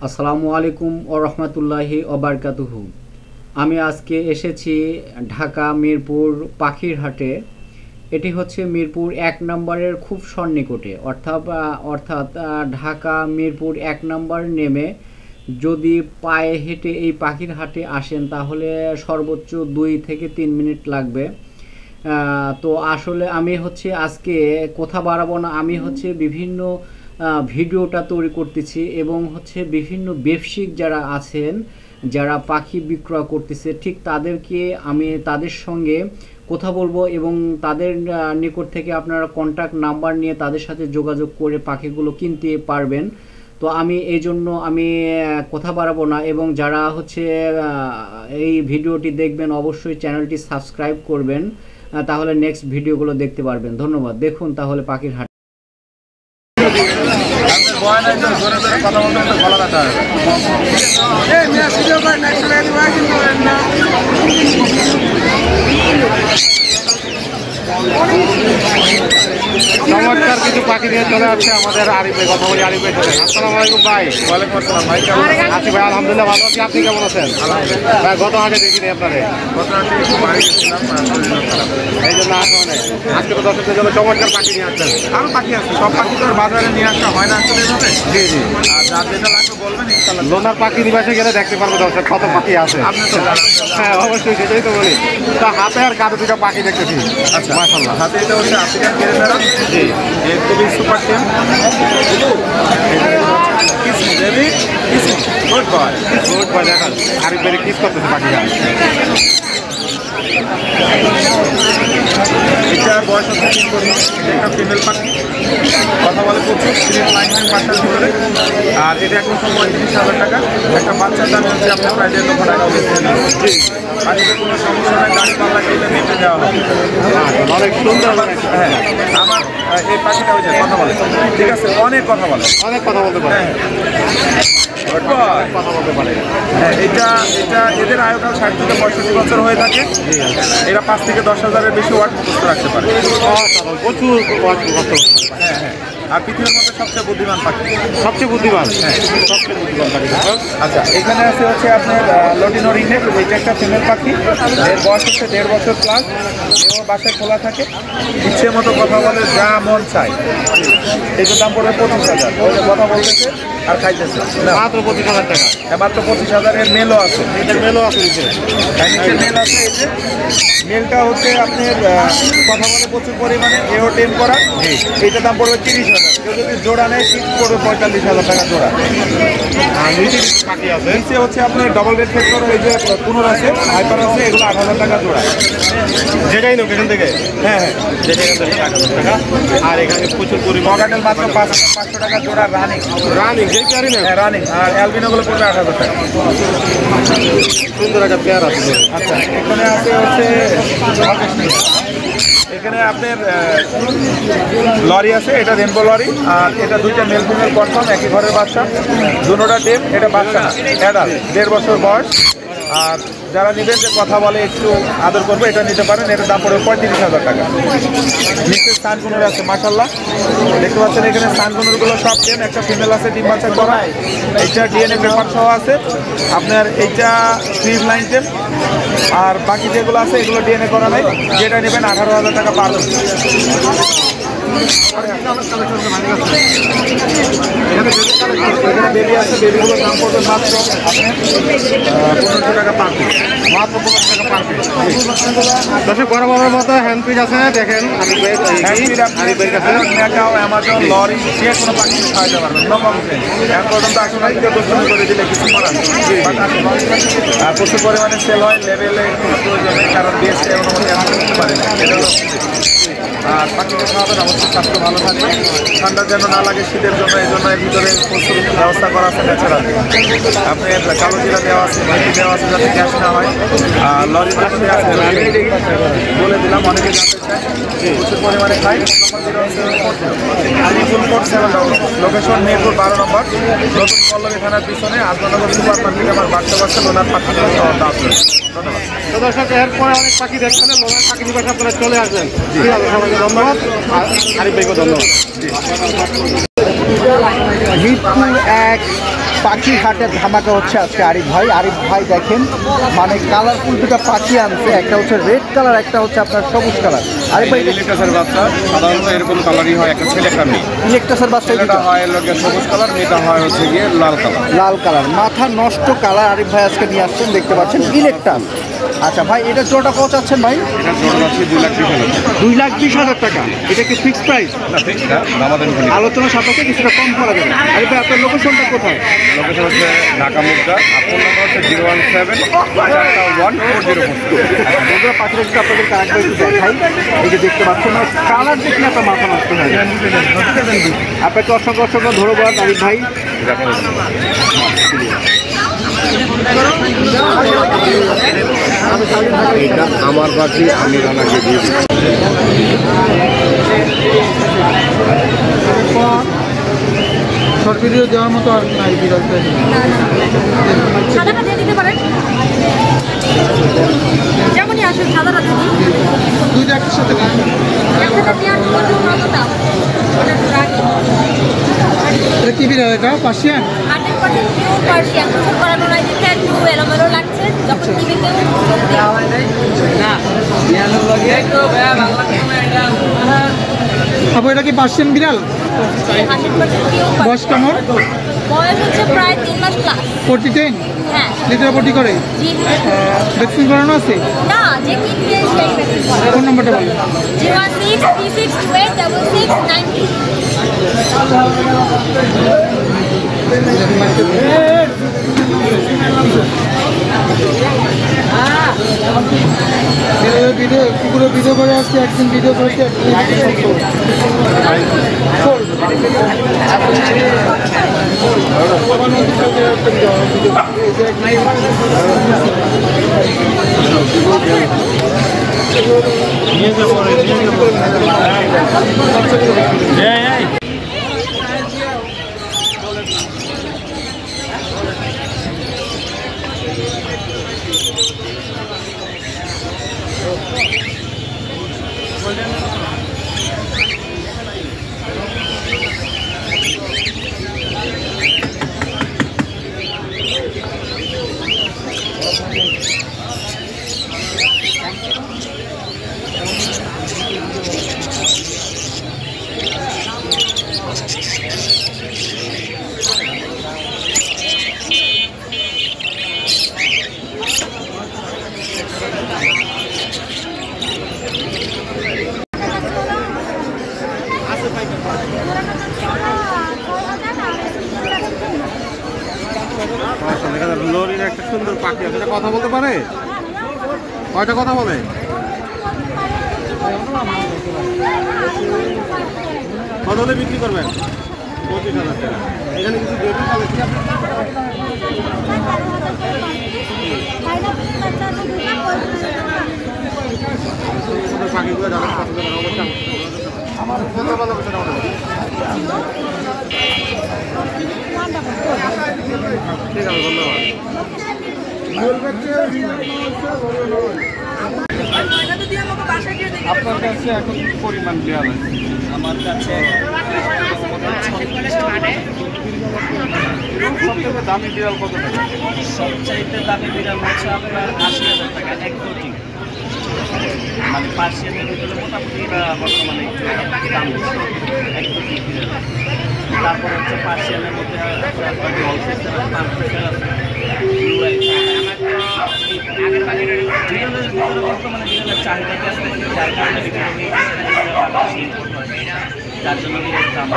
আসসালামু আলাইকুম ওয়া রাহমাতুল্লাহি ওয়া বারাকাতুহু। আমি আজকে এসেছি ঢাকা মিরপুর পাখির হাটে। এটি হচ্ছে মিরপুর ১ নম্বরের খুব সন্নিকটে, অর্থাৎ ঢাকা মিরপুর ১ নম্বর নেমে যদি পায়ে হেঁটে এই পাখির হাটে আসেন তাহলে সর্বোচ্চ ২ থেকে ৩ মিনিট লাগবে। তো আসলে আমি আজকে কথা বাড়াবো না, আমি বিভিন্ন ভিডিওটা তৈরি করতেছি এবং বিভিন্ন ব্যবসায়িক যারা আছেন, যারা পাখি বিক্রয় করতেছে, ঠিক তাদের সঙ্গে কথা বলবো এবং তাদের নিকট থেকে আপনারা কন্ট্যাক্ট নাম্বার নিয়ে তাদের সাথে যোগাযোগ করে পাখিগুলো কিনতে পারবেন। তো এই জন্য আমি কথা বাড়াবো না, এবং যারা এই ভিডিওটি দেখবেন অবশ্যই চ্যানেলটি সাবস্ক্রাইব করবেন, তাহলে নেক্সট ভিডিওগুলো দেখতে পারবেন। ধন্যবাদ। দেখুন তাহলে পাখির হাট। চমৎকার কিছু পাখি নিয়ে চলে আসছে আমাদের আরিফ ভাই। কথা বলি আরিফ ভাই সাথে। আসসালামু আলাইকুম ভাই। ওয়ালাইকুম আসসালাম ভাই, কেমন আছি ভাই? আলহামদুলিল্লাহ ভালো আছি, আপনি কেমন আছেন? ভাই গত হাটে দেখিনি আপনাদের, এই জন্য আসা অনেক। আজকে তো দর্শকদের জন্য চমৎকার পাখি নিয়ে আসছেন। আরো পাখি আছে, সব পাখি তো আর বাজারে নিয়ে আসা হয় না আসলে এভাবে। জি জি, আর যার যেটা লাগবে বলবেন ইনশাআল্লাহ। লোনার পাখি নিবাসে গেলে দেখতে পারবো দর্শক কত পাখি আছে। আপনি তো জানেন। হ্যাঁ অবশ্যই, সেটাই তো বলি। তা হাতে আর কাঁধে দুটো পাখি দেখতেছি। আচ্ছা মাশাআল্লাহ। হাতে এটা হচ্ছে আফ্রিকান গেরে প্যারট। জি, এর খুবই সুপার টেম। Good boy. Good boy. দেখান আরিফ ভাই কিস করতেছে পাখিটা। এটার বয়স হচ্ছে ৩ বছর। একটা ফিমেল পাখি, কথা বলে প্রচুর, স্ক্রিন লাইন বাসার ভিতরে। আর এটা এখন ৩৫,০০০ টাকা। একটা বাচ্চার দাম হচ্ছে আপনার প্রায় ১.৫ লক্ষ টাকা বেশি। পাখিতে কোনো সমস্যা নাই, গাড়ি পাল্লা গেলে মেপে দেওয়া হবে। অনেক সুন্দর। হ্যাঁ, আমার এই পাখিটা হয়েছে কথা বলে, ঠিক আছে, অনেক কথা বলে, অনেক কথা বলতে পারে। কথা বলতে পারে। হ্যাঁ, এটা এদের আয়ুকাল ৬০ থেকে ৬৫ বছর হয়ে থাকে। এরা ৫ থেকে ১০,০০০-এর বেশি ওয়াট মুখস্থ রাখতে পারে। প্রচুর। হ্যাঁ হ্যাঁ, আর পৃথিবীর মধ্যে সবচেয়ে বুদ্ধিমান পাখি। সবচেয়ে বুদ্ধিমান? হ্যাঁ, সবচেয়ে বুদ্ধিমান পাখি। আচ্ছা, এখানে হচ্ছে আপনার লটিনো রিংনেক। এইটা একটা ফিমেল পাখি, এর বয়স হচ্ছে ১.৫ বছর প্লাস। এও বাসায় খোলা থাকে, ইচ্ছে মতো কথা বলে, যা মন চায়। এইটার দাম পড়বে ২৫,০০০। ওই কথা বলতেছে আর খাইতেছে। মাত্র ২৫,০০০ টাকা। মাত্র ২৫,০০০। এর মেলও আছে। এটার মেলও আছে নিচে। হ্যাঁ, নিচে মেল আছে। এই যে মেলটা হচ্ছে আপনার কথা বলে প্রচুর পরিমাণে, এও টেম করা। এইটার দাম পড়বে ৩০,০০০। কেউ যদি জোড়া নেয় ঠিক পড়বে ৪৫,০০০ টাকা জোড়া। আর নিচে পাখি আছে। নিচে হচ্ছে আপনার ডবল রেড ফ্যাক্টর, এই যে পুনর আছে, হাইপার আছে, এগুলো ৮,০০০ টাকা জোড়া। যেটাই নোক এখান থেকে। হ্যাঁ হ্যাঁ, যেটাই এখান থেকে ৮,০০০ টাকা। আর এখানে প্রচুর পরিমাণ মগাটেল মাত্র ৫০০ টাকা জোড়া রানিং। রানিং, যেই পারি না রানিং। আর অ্যালবিনোগুলো পড়বে ৮,০০০ টাকা। সুন্দর একটা পেয়ার আছে। আচ্ছা, এখানে আছে হচ্ছে এখানে আপনার লরি আছে, এটা রেনবো লরি। আর এটা দুইটা মেল ফিমেল কনফার্ম, একই ঘরের বাচ্চা, দুটোটা টেম। এটা বাচ্চা না, অ্যাডাল্ট, ১.৫ বছর বয়স। আর যারা নেবেন যে কথা বলে একটু আদর করবে, এটা নিতে পারেন। এটার দাম পড়বে ৩৫,০০০ টাকা। নিচে সানকুনুর আছে, মাশাআল্লাহ দেখতে পাচ্ছেন। এখানে সানকুনুরগুলো সব টেম, একটা ফিমেল আছে, ডিম বাচ্চা করা। এইটা ডিএনএ পেপার সহ আছে আপনার। এইটা ফ্রিজ লাইন টেম। আর বাকি যেগুলো আছে এগুলো ডিএনএ করা নাই। যেটা নেবেন ১৮,০০০ টাকা পাবেন। এখানে বেবি আছে, বেবিগুলোর দাম পড়বে মাত্র আপনার ১৫০০ টাকা পার পিস। মাত্র ১৫০০ টাকা পার পিস। দর্শক বরাবরের মতো হ্যান্ড পিস আছে, দেখেন আরিফ ভাইয়ের কাছে। অ্যামাজন লরি যে কোনো পাখি খাওয়াতে পারবেন, নো কমপ্লেন। এখন পর্যন্ত আসলে কেউ দোষণী করে দিলে কিছু করার নেই। আর প্রচুর পরিমাণে সেল হয়, লেভেলে কোনো প্রয়োজন নেই, কারণ বিএসসি অনুমতি আমরা করতে পারি না। এটা হলো। আর পাখিকে খাওয়াবেন, অবশ্যই স্বাস্থ্য ভালো থাকবে, ঠান্ডা যেন না লাগে শীতের জন্য। এই জন্য এর ভিতরে প্রচুর ব্যবস্থা করা আছে ন্যাচারাল। আপনার কালো জিরা দেওয়া আছে, মেথি দেওয়া আছে, যাতে গ্যাস না হয়। আর লরিতে আছে বলে দিলাম, অনেকে জানতে চায়। প্রচুর পরিমাণে খাই। লোকেশন মিরপুর ১২ নম্বর, নতুন পল্লবী থানার পিছনে আজমনগর সুপার মার্কেটে আমার বাচ্চা বাচ্চা লোনার পাখি খাওয়ার দাম। ধন্যবাদ। তো দর্শক এরপরে অনেক পাখি দেখছেন, লোনার পাখি নিবাসে আপনারা চলে আসবেন। ঠিক আছে, সবাইকে ধন্যবাদ। আরিফ ভাইকে ধন্যবাদ। মিরপুর ১ পাখির হাটের ধামাকা হচ্ছে আজকে আরিফ ভাই দেখেন মানে কালারফুল দুটো পাখি আনছে, একটা হচ্ছে রেড কালার, একটা হচ্ছে আপনার সবুজ কালার। আরিফ ভাই ইলেকট্রাসের বাচ্চা সাধারণত এরকম কালারই হয়, একটা ছেলে একটা মেয়ে। ইলেকট্রাসের বাচ্চা এটা হয় লোকে সবুজ কালার, মেয়েটা হয় হচ্ছে গিয়ে লাল কালার। লাল কালার মাথা নষ্ট কালার আরিফ ভাই আজকে নিয়ে আসছেন, দেখতে পাচ্ছেন ইলেকট্রাস। আচ্ছা ভাই, এটা জোড়া কত চাচ্ছেন ভাই? এটা জোড়া আছে 2,20,000। 2,20,000 টাকা। এটা কি ফিক্সড প্রাইস? না ফিক্স না, দামাদামি করে আলোচনা সাপেক্ষে কিছুটা কম করা যাবে। আরিফ ভাই আপনার লোকেশনটা কোথায়? লোকেশন হচ্ছে ঢাকা মুগদা। আর ফোন নাম্বার হচ্ছে 017-441-4042। বন্ধুরা পাখিটা যদি আপনাদেরকে আরেকবার একটু দেখাই, এই যে দেখতে পাচ্ছেন না, কালার দেখলে আপনার মাথা নষ্ট হয়ে যায়। আপনাকে অসংখ্য অসংখ্য ধন্যবাদ আরিফ ভাই। এটা আমার পাখি, আমি রানাকে দিয়ে দিই। শর্ট ভিডিও দেওয়ার মতো আর নাই বিড়ালটা। সাদাটা দিয়ে দিতে পারেন, যেমনই আসুন সাদাটা দিয়ে দিন। দুইটা একটার সাথে একসাথে দেওয়ার জন্য কতটা ওটা রাখি। এটা কি বিড়াল? এটা পার্সিয়ান? 100% পিওর পার্সিয়ান, কিছু করানো নাই, দেখে একটু এলোমেলো লাগছে যখন টিভিতে আপু এটা কি পার্সিয়ান বিড়াল? 100% পিওর। বয়স কেমন? বয়স হচ্ছে প্রায় 3 মাস প্লাস। 40-10 হ্যাঁ লিটার পটি করে? জি। ভ্যাকসিন করানো আছে? না, যে কিনবে সেই ভ্যাকসিন করা। ফোন নাম্বারটা বলুন। 01636286692। ভিডিও কুকুরের ভিডিও করে আসছে, একদিন ভিডিও করেছে, লোরির একটা সুন্দর পাখি আছে, এটা কথা বলতে পারে? কয়টা কথা বলে? কত হলে বিক্রি করবেন? 25,000 টাকা। এখানে কিছু বেবি কালেকশন পাখিগুলো যাদের পছন্দ করা অবশ্যই আমার ফোন নাম্বার লোকেশন আমাদের। ঠিক আছে, ধন্যবাদ। আপনার কাছে এখন কি পরিমাণ বিড়াল আছে? আমার কাছে সবথেকে দামি বিড়াল কত টাকা? সবচাইতে দামি বিড়াল হচ্ছে আপনার 80,000 টাকা এক কোটি। মানে পার্সিয়ানের ভিতরে মোটামুটি এটা বর্তমানে একটু দাম বেশি, 1 কোটি বিড়াল। তারপর হচ্ছে পার্সিয়ানের মধ্যে আপনার গল্প আছে, বিড়ালের ভিতরে বর্তমানে বিড়ালের চাহিদা আছে, যার কারণে যার জন্য বিড়ালের দাম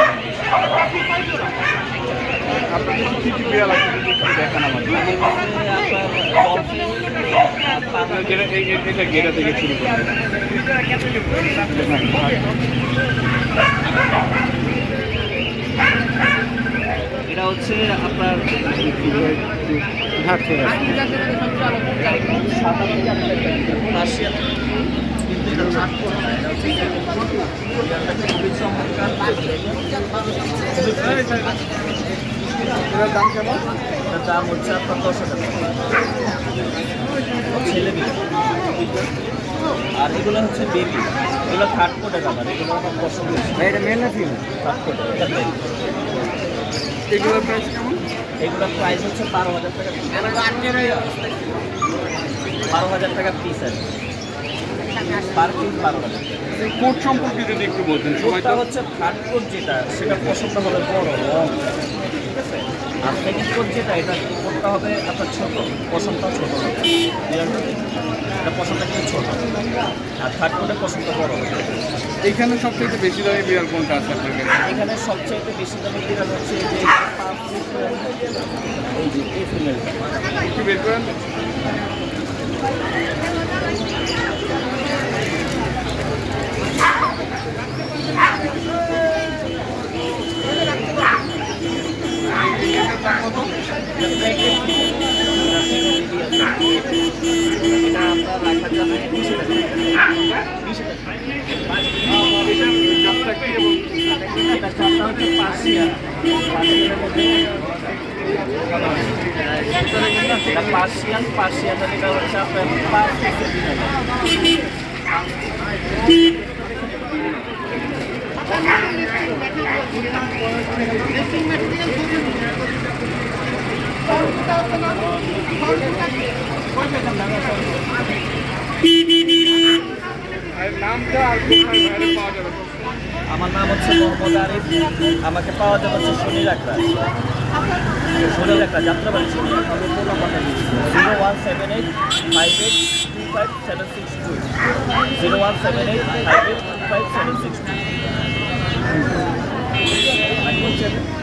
আপনার কাছে কী কী বিড়াল আছে যদি একটু দেখান আমাদের? এটা গেটা থেকে শুরু করবেন। এটা হচ্ছে আপনার রাশিয়া, কিন্তু এটা চাট করা না, এটা হচ্ছে খুবই চমৎকার। এটার দাম কেমন? এটার দাম হচ্ছে আপনার 10,000 টাকা ছেলে বিড়াল। আর এগুলো হচ্ছে বেবি, এগুলো থার্ড কোটের আবার, এগুলো আমার পছন্দ। এটা মেল না ফিমেল? থার্ড কোটের, এটা এগুলোর প্রাইস কেমন? এগুলোর প্রাইস হচ্ছে 12,000 টাকা, 12,000 টাকা পিস আছে, পার পিস 12,000 টাকা। কোট সম্পর্কে যদি একটু বলতেন। সবাই কোটটা হচ্ছে থার্ড কোট যেটা, সেটা পছন্দ হবে বড় লং, ঠিক আছে। আর সেকেন্ড কোট যেটা, এটা কোটটা হবে আপনার ছোট, পছন্দটা ছোট হবে, এটা পছন্দটা কিন্তু ছোট, আর থার্ড কোটের পছন্দ বড় হবে। এখানে সবথেকে বেশি দামি বিড়াল কোনটা আছে আপনার কাছে? এখানে সবচেয়ে বেশি দামি বিড়াল হচ্ছে এই যে এই ফিমেলটা। একটু বের করেন। পার্সিয়ান এটা হচ্ছে আপনার 5 পিসের নামটা আর কোথায় বাইরে পাওয়া যাবে? আমার নাম হচ্ছে মোহাম্মদ আরিফ। আমাকে পাওয়া যাবে হচ্ছে শনি রাখরা যাত্রাবাড়ি শনি। আমি ফোন নাম্বারটা দিচ্ছি 017858257762, 017858257762।